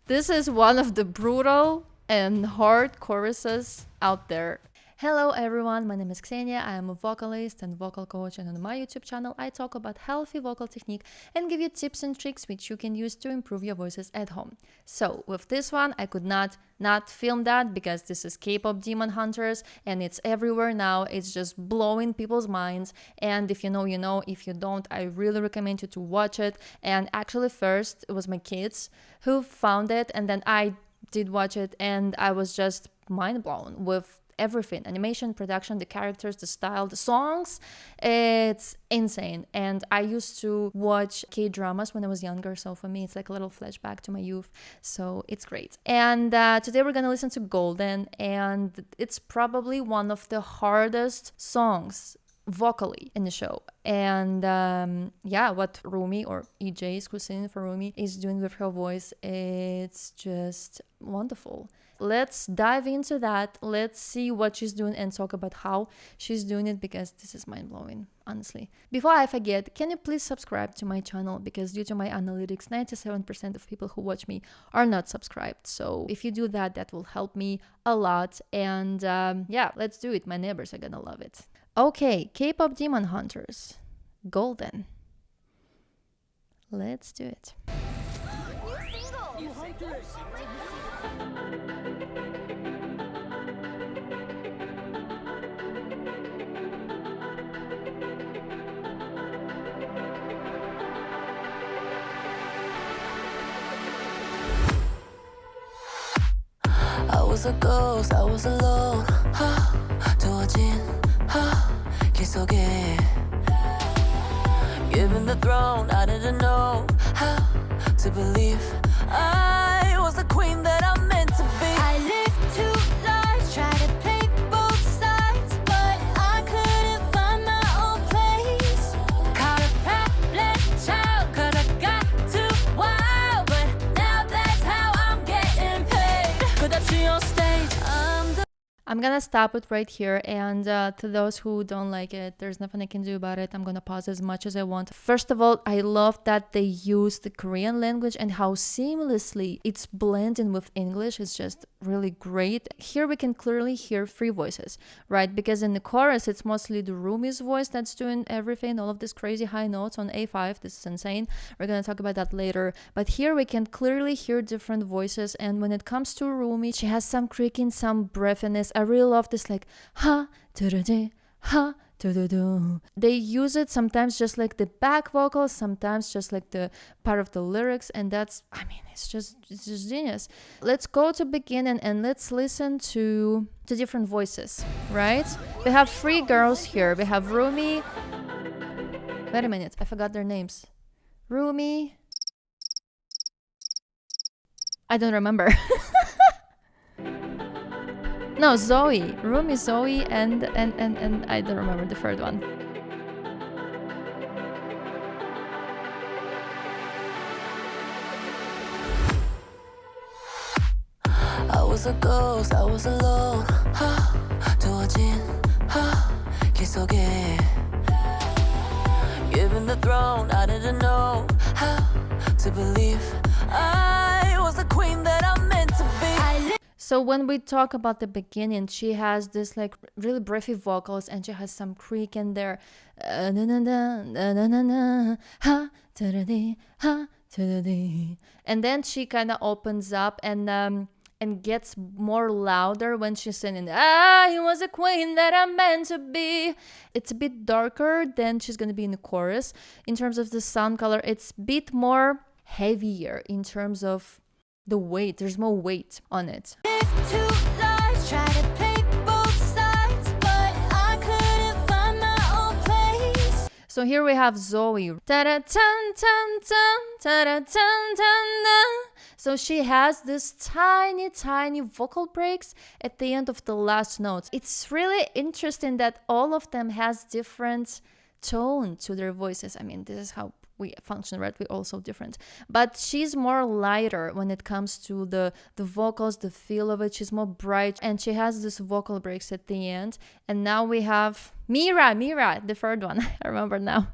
This is one of the brutal and hard choruses out there. Hello everyone, my name is Ksenia. I am a vocalist and vocal coach, and on my YouTube channel I talk about healthy vocal technique and give you tips and tricks which you can use to improve your voices at home. So with this one I could not film that because this is K-pop Demon Hunters and it's everywhere now. It's just blowing people's minds, and if you know, you know. If you don't, I really recommend you to watch it. And actually first it was my kids who found it, and then I did watch it, and I was just mind blown with everything: animation, production, the characters, the style, the songs. It's insane. And I used to watch K-dramas when I was younger, so for me it's like a little flashback to my youth, so it's great. And today we're gonna listen to Golden, and it's probably one of the hardest songs vocally in the show. And yeah, what Rumi, or EJ, who's singing for Rumi, is doing with her voice, it's just wonderful. Let's dive into that. Let's see what she's doing and talk about how she's doing it, because this is mind-blowing, honestly. Before I forget, can you please subscribe to my channel, because due to my analytics, 97% of people who watch me are not subscribed. So if you do that, that will help me a lot. And yeah, let's do it. My neighbors are gonna love it. Okay, K-pop Demon Hunters, Golden. Let's do it. I was a ghost, I was alone. 두어진 길 속에, given the throne, I didn't know how to believe I was the queen that I'm meant to be. I lived two lives, tried to play both sides, but I couldn't find my own place. Caught a problem child, 'cause I got too wild, but now that's how I'm getting paid. 끝없이 on stage, I'm gonna stop it right here, and to those who don't like it, there's nothing I can do about it. I'm gonna pause as much as I want. First of all, I love that they use the Korean language and how seamlessly it's blending with English. It's just really great. Here we can clearly hear three voices, right? Because in the chorus, it's mostly the Rumi's voice that's doing everything, all of these crazy high notes on A5. This is insane. We're gonna talk about that later. But here we can clearly hear different voices, and when it comes to Rumi, she has some creaking, some breathiness. I really love this, like ha da-da-da, ha do-do-do. They use it sometimes just like the back vocals, sometimes just like the part of the lyrics, and that's, I mean, it's just genius. Let's go to beginning and let's listen to the different voices, right? We have three girls here. We have Rumi. Wait a minute, I forgot their names. Rumi. I don't remember. No, Zoe. Rumi, Zoe, and I don't remember the third one. I was a ghost, I was alone. 두어진 길 속에, given the throne, I didn't know how to believe I was the queen that I'm meant to be. So when we talk about the beginning, she has this like really breathy vocals, and she has some creak in there. And then she kind of opens up and gets more louder when she's singing, I was a queen that I'm meant to be. It's a bit darker than she's gonna be in the chorus. In terms of the sound color, it's a bit more heavier in terms of the weight. There's more weight on it. So here we have Zoe. So she has this tiny vocal breaks at the end of the last notes. It's really interesting that all of them has different tone to their voices. I mean, this is how we function, right? We're also different, but she's more lighter when it comes to the vocals, the feel of it. She's more bright, and she has this vocal breaks at the end. And now we have Mira, the third one. I remember now.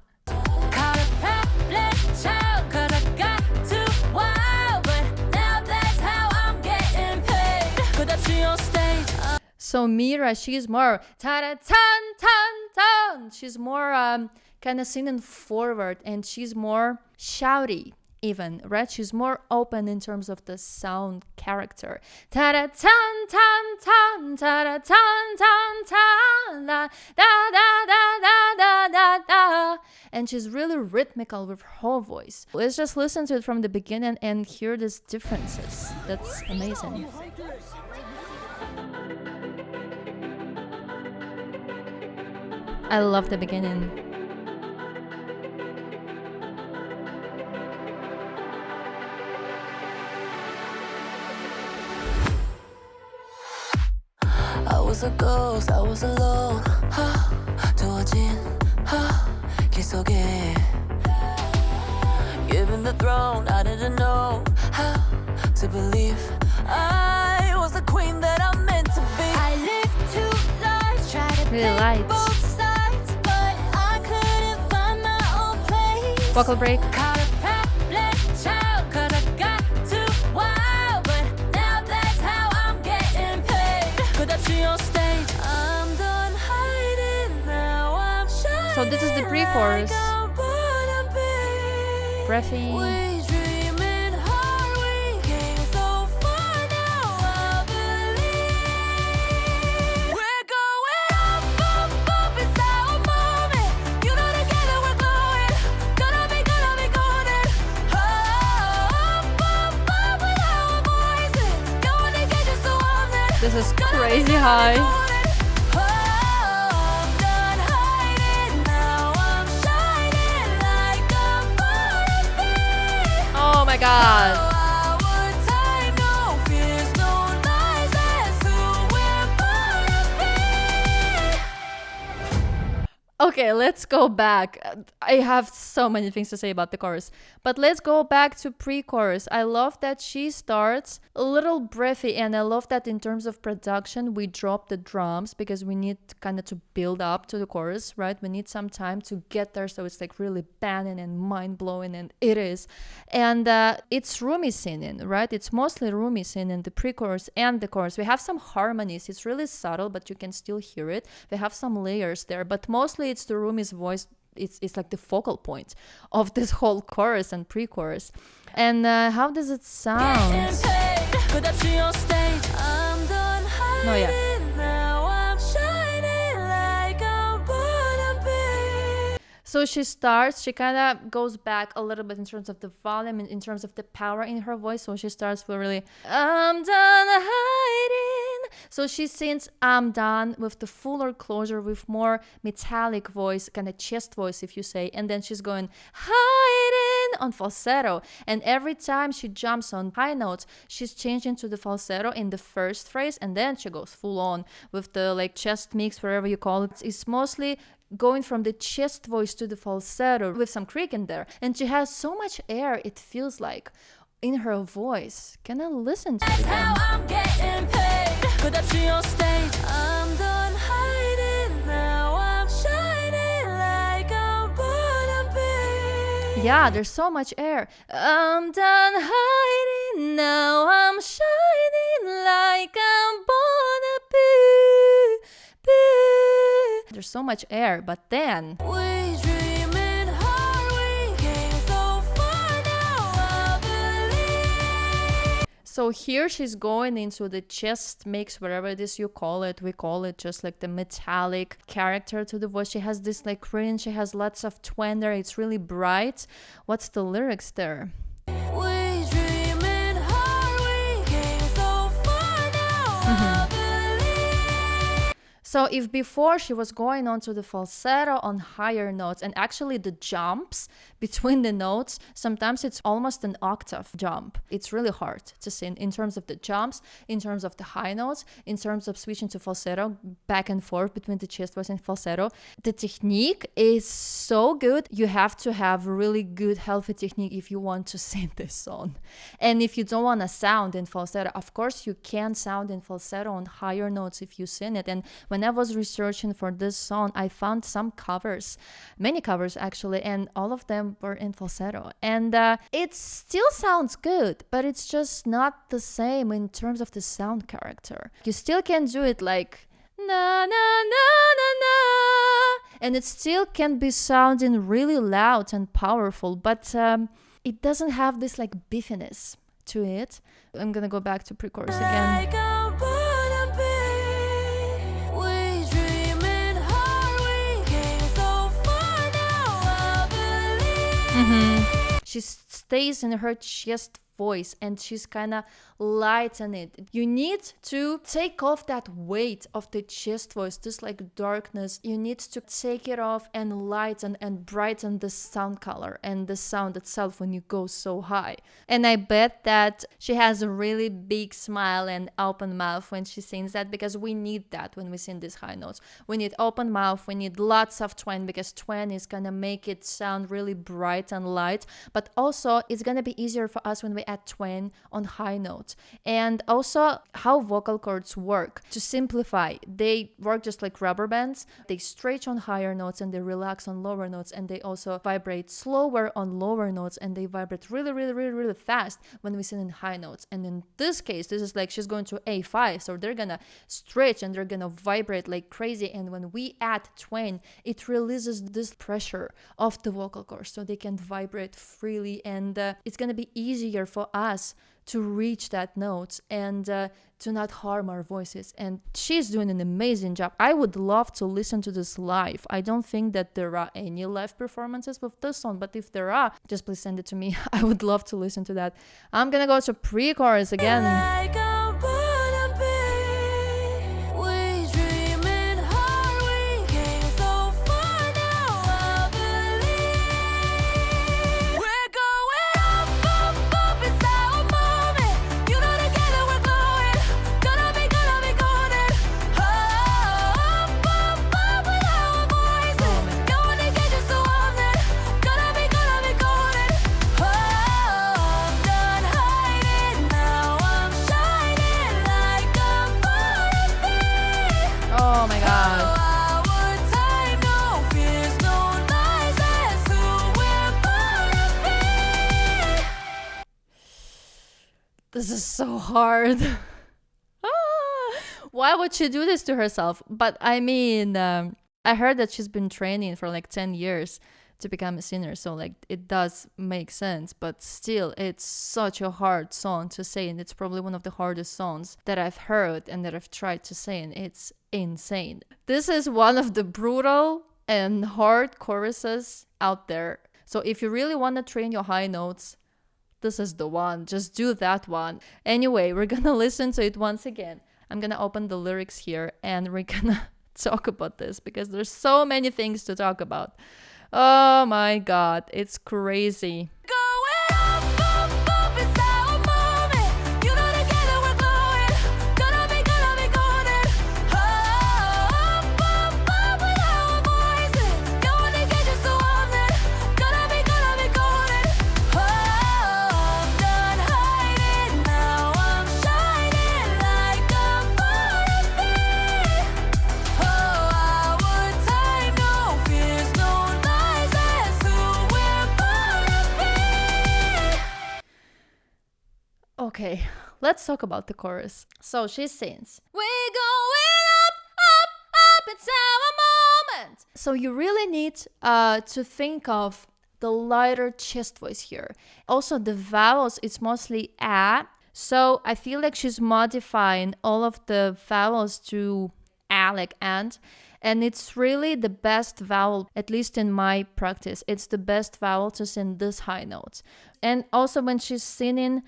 So Mira, she's more ta-da-tan-tan-tan. She's more kind of singing forward, and she's more shouty even, right? She's more open in terms of the sound character. Ta-da-tan-tan-tan, ta-da-tan-tan-tan, da da da da da da da. And she's really rhythmical with her whole voice. Let's just listen to it from the beginning and hear these differences. That's amazing. I love the beginning. I was a ghost, I was alone. 두어진 길 속에. Given the throne, I didn't know how to believe I was the queen that I'm meant to be. I lived two lives, tried to Really pick light. both sides, but I couldn't find my own place. Vocal break. Caught a problem child, 'cause I got too wild, but now that's how I'm getting paid. 끝없이 on stage, I'm done hiding, now I'm shining. So this is the pre-chorus. Like I wanna be. Breathy. We dreaming hard, we came so far, now I believe. We're going up, up, up, it's our moment. You know together we're glowing. Gonna be golden. Up, up, up with our voices. Going to get you so on it. This is crazy high. Oh my god. Okay, let's go back. I have so many things to say about the chorus, but let's go back to pre-chorus. I love that she starts a little breathy, and I love that in terms of production, we drop the drums because we need kind of to build up to the chorus, right? We need some time to get there, so it's like really banging and mind-blowing, and it is. And it's Rumi singing, right? It's mostly Rumi singing the pre-chorus and the chorus. We have some harmonies. It's really subtle, but you can still hear it. We have some layers there, but mostly it's the Rumi's voice. It's like the focal point of this whole chorus and pre-chorus. And how does it sound? No, yeah. So she starts, she kind of goes back a little bit in terms of the volume and in terms of the power in her voice. So she starts with really, I'm done hiding. So she sings I'm done with the fuller closure, with more metallic voice, kind of chest voice if you say. And then she's going hiding on falsetto. And every time she jumps on high notes, she's changing to the falsetto in the first phrase. And then she goes full on with the like chest mix, whatever you call it. It's mostly going from the chest voice to the falsetto with some creak in there. And she has so much air, it feels like, in her voice. Can I listen to it again? That's how I'm getting paid. Put up on stage. I'm done hiding, now I'm shining like I'm gonna be. Yeah, there's so much air. I'm done hiding, now I'm shining like I'm gonna be. There's so much air, but then We dreaming hard, we came so far, now I believe. so here she's going into the chest mix, whatever it is you call it. We call it just like the metallic character to the voice. She has this like ring, she has lots of twang there. It's really bright. What's the lyrics there? We dreaming hard, we came so far, now I believe. So if before she was going on to the falsetto on higher notes, and actually the jumps between the notes, sometimes it's almost an octave jump. It's really hard to sing in terms of the jumps, in terms of the high notes, in terms of switching to falsetto, back and forth between the chest voice and falsetto. The technique is so good. You have to have really good, healthy technique if you want to sing this song. And if you don't want to sound in falsetto, of course you can sound in falsetto on higher notes if you sing it. And when I was researching for this song, I found some covers, many covers actually, and all of them were in falsetto. And it still sounds good, but it's just not the same in terms of the sound character. You still can do it like na na na na, and it still can be sounding really loud and powerful, but it doesn't have this like beefiness to it. I'm gonna go back to pre-chorus again. Like I'm gonna be. We dreaming hard, we came so far now, I believe. She stays in her chest voice and she's kind of lighten it. You need to take off that weight of the chest voice, this like darkness. You need to take it off and lighten and brighten the sound color and the sound itself when you go so high. And I bet that she has a really big smile and open mouth when she sings that, because we need that when we sing these high notes. We need open mouth, we need lots of twang, because twang is gonna make it sound really bright and light, but also it's gonna be easier for us when we add twang on high notes. And also how vocal cords work. To simplify, they work just like rubber bands. They stretch on higher notes and they relax on lower notes, and they also vibrate slower on lower notes, and they vibrate really fast when we sing in high notes. And in this case, this is like she's going to A5, so they're gonna stretch and they're gonna vibrate like crazy, and when we add twang, it releases this pressure of the vocal cords so they can vibrate freely, and it's gonna be easier for us to reach that note and to not harm our voices. And she's doing an amazing job. I would love to listen to this live. I don't think that there are any live performances with this song, but if there are, just please send it to me. I would love to listen to that. I'm gonna go to pre-chorus again. Like I'm gonna be. We dreaming hard, we came so far now, I believe. We're going up, it's our moment. You know together we're glowing. Gonna be golden. Up with our voices. Gonna get you so often. Gonna be golden. I'm done hiding, now I'm shining like I'm gonna be. Oh my god. Our time, no fears, no lies, that's who we're gonna be. This is so hard. Why would she do this to herself? But I mean, I heard that she's been training for like 10 years to become a singer, so like it does make sense, but still it's such a hard song to sing. It's probably one of the hardest songs that I've heard and that I've tried to sing. It's insane. This is one of the brutal and hard choruses out there. So if you really want to train your high notes, this is the one. Just do that one. Anyway, we're gonna listen to it once again. I'm gonna open the lyrics here and we're gonna talk about this because there's so many things to talk about. Oh my god, it's crazy. Going up, it's our moment. You know together we're glowing. Gonna be golden. Up with our voices. Gonna get you so often. Gonna be golden. I'm done hiding, now I'm shining like I'm gonna be. Our time, no fears, no lies, that's who we're gonna be. Okay, let's talk about the chorus. So she sings, We're going up, it's our moment. so you really need to think of the lighter chest voice here. Also, the vowels, it's mostly a. So I feel like she's modifying all of the vowels to a, like and. And it's really the best vowel, at least in my practice. It's the best vowel to sing this high notes. And also when she's singing,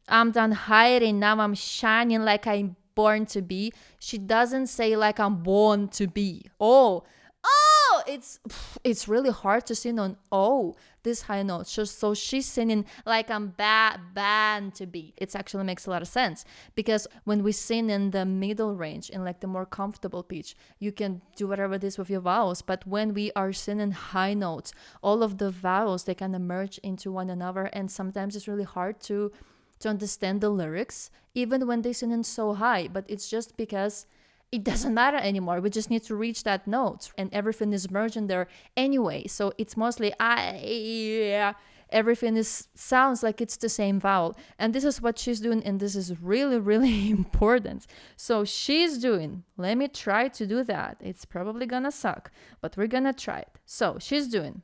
I'm done hiding, now I'm shining like I'm born to be, she doesn't say like I'm born to be. Oh, it's really hard to sing on this high note. So she's singing like I'm born to be. It actually makes a lot of sense because when we sing in the middle range, in like the more comfortable pitch, you can do whatever it is with your vowels. But when we are singing high notes, all of the vowels, they kind of merge into one another, and sometimes it's really hard to understand the lyrics even when they sing in so high. But it's just because it doesn't matter anymore. We just need to reach that note and everything is merging there anyway. So it's mostly everything sounds like it's the same vowel. And this is what she's doing, and this is really, really important. So she's doing, let me try to do that. It's probably gonna suck, but we're gonna try it. So she's doing,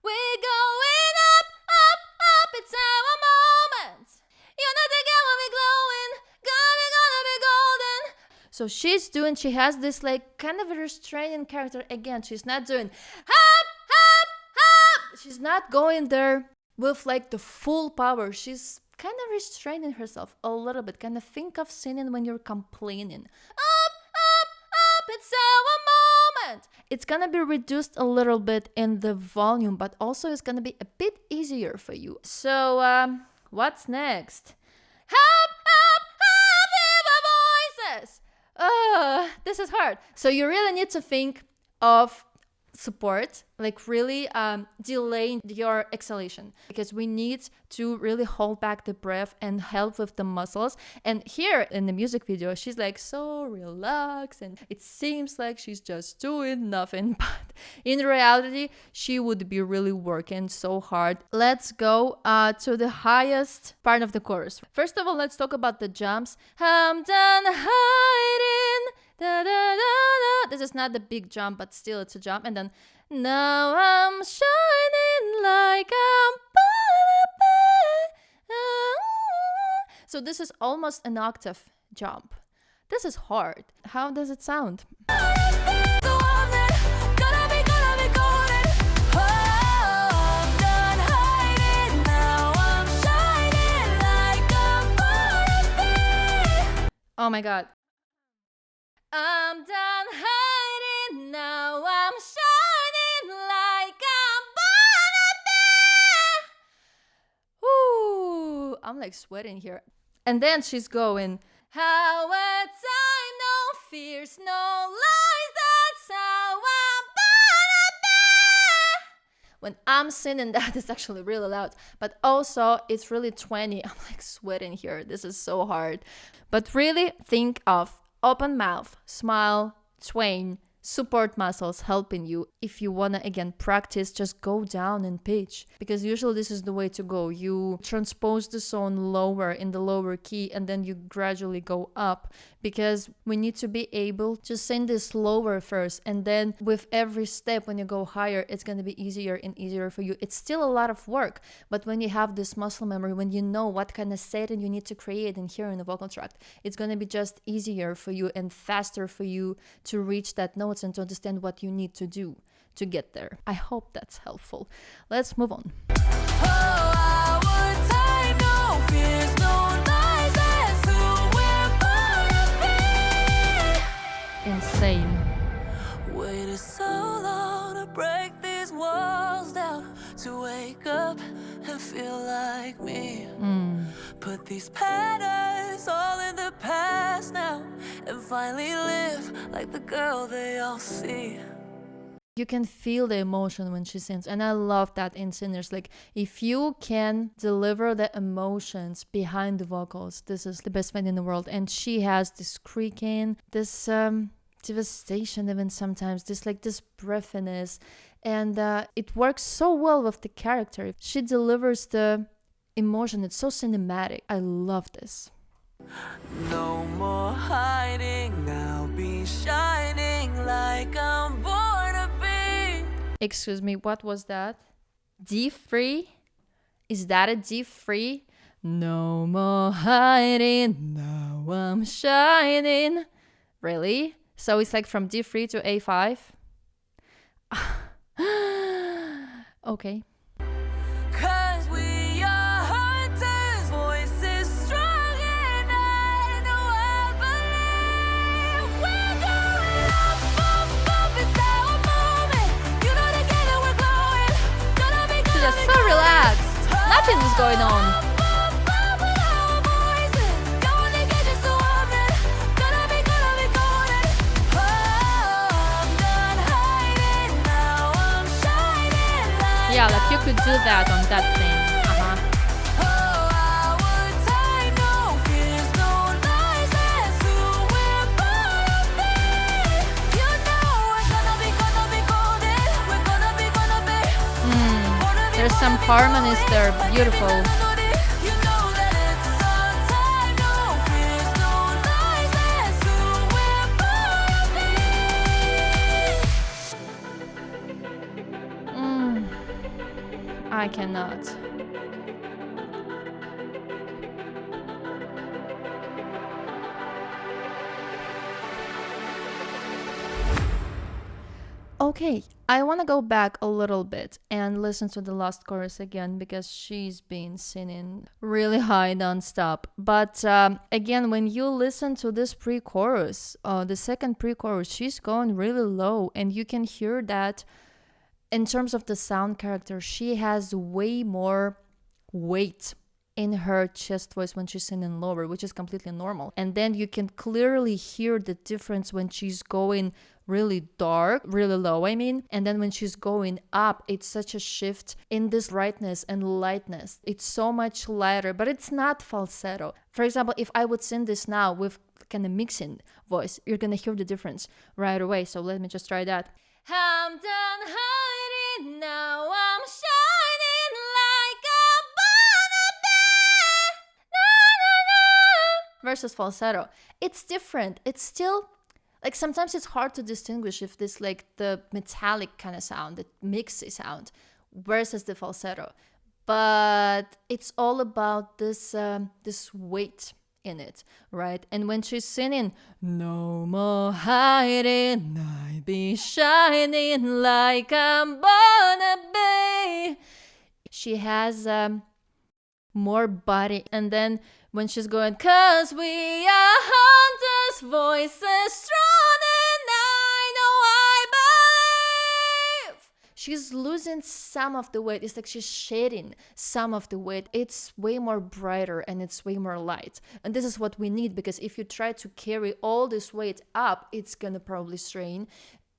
we're going up, up, up, it's our moment. You're not again when we're glowing, gonna be golden. So she has this like kind of a restraining character. Again, she's not doing hop, hop, hop. She's not going there with like the full power. She's kind of restraining herself a little bit. Kind of think of singing when you're complaining. Up, up, up, it's our moment. It's gonna be reduced a little bit in the volume, but also it's gonna be a bit easier for you. So what's next? Hop, hop, hop, in my voices. This is hard. So you really need to think of support, like really delaying your exhalation, because we need to really hold back the breath and help with the muscles. And here in the music video, she's like so relaxed and it seems like she's just doing nothing, but in reality she would be really working so hard. Let's go to the highest part of the chorus. First of all, let's talk about the jumps. I'm done hiding. Da, da, da, da. This is not the big jump, but still it's a jump. And then now I'm shining like I'm so this is almost an octave jump. This is hard. How does it sound? Oh my god. I'm done hiding, now I'm shining like I'm born. Ooh, I'm like sweating here. And then she's going, how a time, no fears, no lies, that's how I'm born. When I'm singing that, it's actually really loud, but also it's really 20. I'm like sweating here. This is so hard. But really think of open mouth, smile, twang, support muscles helping you. If you want to again practice, just go down in pitch, because usually this is the way to go. You transpose the song lower in the lower key and then you gradually go up, because we need to be able to sing this lower first, and then with every step when you go higher, it's going to be easier and easier for you. It's still a lot of work, but when you have this muscle memory, when you know what kind of setting you need to create and hear in the vocal tract, it's going to be just easier for you and faster for you to reach that notes and to understand what you need to do to get there. I hope that's helpful. Let's move on. Insane. Waited so long to break these walls down, to wake up and feel like me. Put these patterns all in the past now, and finally live like the girl they all see. You can feel the emotion when she sings, and I love that in singers. Like, if you can deliver the emotions behind the vocals, this is the best thing in the world. And she has this creaking, this devastation even sometimes, this breathiness, and it works so well with the character. She delivers the emotion. It's so cinematic. I love this. No more hiding, now be shining like I'm born to be. Excuse me, what was that? D3? Is that a D3? No more hiding, now I'm shining. Really? So it's like from D3 to A5? Okay. Cause we are hunters, voices strong, and I know I believe we're going up, up, up, it's our moment. You know together we're glowing, gonna be She's just so relaxed. Nothing is going on. Yeah, like you could do that on that thing. There's some harmonies, they're beautiful. I cannot. Okay, I want to go back a little bit and listen to the last chorus again because she's been singing really high non-stop. But again, when you listen to this pre-chorus, the second pre-chorus, she's going really low, and you can hear that in terms of the sound character, she has way more weight in her chest voice when she's singing lower, which is completely normal. And then you can clearly hear the difference when she's going really dark, really low, I mean. And then when she's going up, it's such a shift in this brightness and lightness. It's so much lighter, but it's not falsetto. For example, if I would sing this now with kind of mixing voice, you're gonna hear the difference right away. So let me just try that. I'm done hiding, now I'm shining like a butterfly. Na, na, na. Versus falsetto. It's different. It's still, like, sometimes it's hard to distinguish if this, like, the metallic kind of sound, the mixy sound, versus the falsetto. But it's all about this this weight in it, right? And when she's singing, no more hiding, I be shining like I'm gonna be, she has more body. And then when she's going, cause we are hunters, voices strong, and I know I believe, she's losing some of the weight. It's like she's shedding some of the weight. It's way more brighter and it's way more light. And this is what we need, because if you try to carry all this weight up, it's gonna probably strain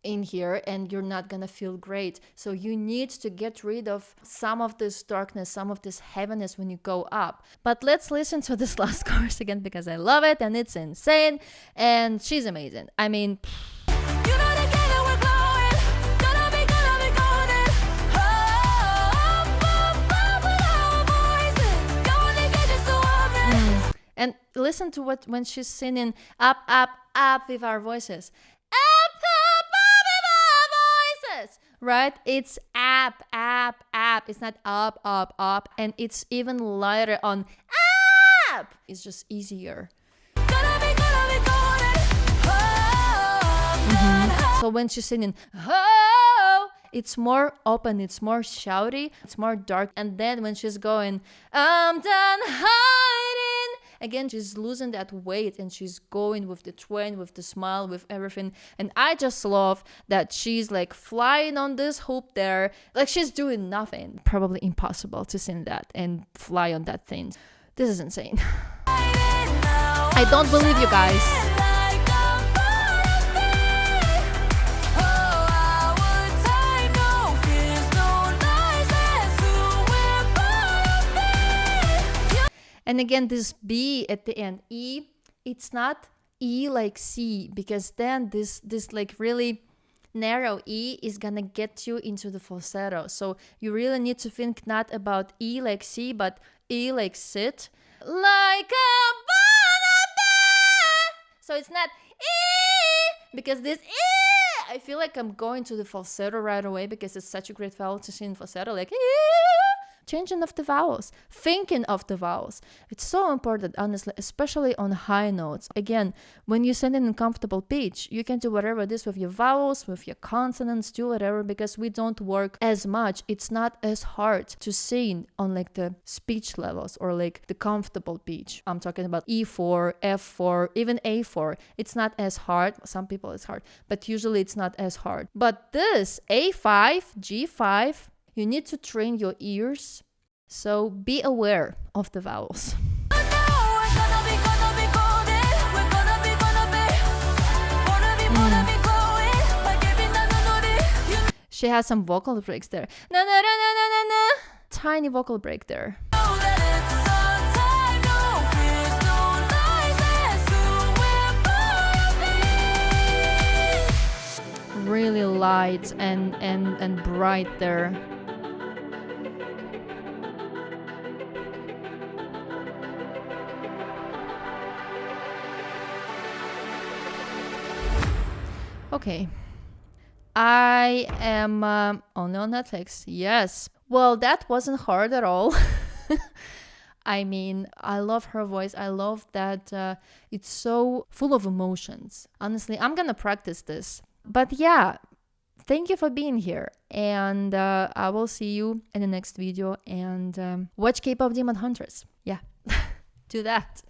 in here and you're not gonna feel great. So you need to get rid of some of this darkness, some of this heaviness when you go up. But let's listen to this last chorus again because I love it and it's insane and she's amazing. I mean, and listen to what when she's singing up, up, up with our voices. Up, up, up with our voices. Right? It's up, up, up. It's not up, up, up. And it's even lighter on up. It's just easier. So when she's singing, oh, it's more open, it's more shouty, it's more dark. And then when she's going, I'm done hiding, again, she's losing that weight and she's going with the twang, with the smile, with everything. And I just love that she's like flying on this hoop there. Like she's doing nothing. Probably impossible to sing that and fly on that thing. This is insane. I don't believe you guys. And again, this B at the end, E, it's not E like C, because then this like really narrow E is gonna get you into the falsetto. So you really need to think not about E like C, but E like sit. Like a butterfly. So it's not E, because this E, I feel like I'm going to the falsetto right away because it's such a great vowel to sing falsetto, like E. Changing of the vowels, thinking of the vowels. It's so important, honestly, especially on high notes. Again, when you sing in a comfortable pitch, you can do whatever it is with your vowels, with your consonants, do whatever, because we don't work as much. It's not as hard to sing on like the speech levels or like the comfortable pitch. I'm talking about E4, F4, even A4. It's not as hard. Some people it's hard, but usually it's not as hard. But this A5, G5, you need to train your ears, so be aware of the vowels. She has some vocal breaks there. Na, na, na, na, na, na, na. Tiny vocal break there. Really light and bright there. Okay. I am only on Netflix. Yes. Well, that wasn't hard at all. I mean, I love her voice. I love that it's so full of emotions. Honestly, I'm gonna practice this. But yeah, thank you for being here. And I will see you in the next video. And watch K-pop Demon Hunters. Yeah, do that.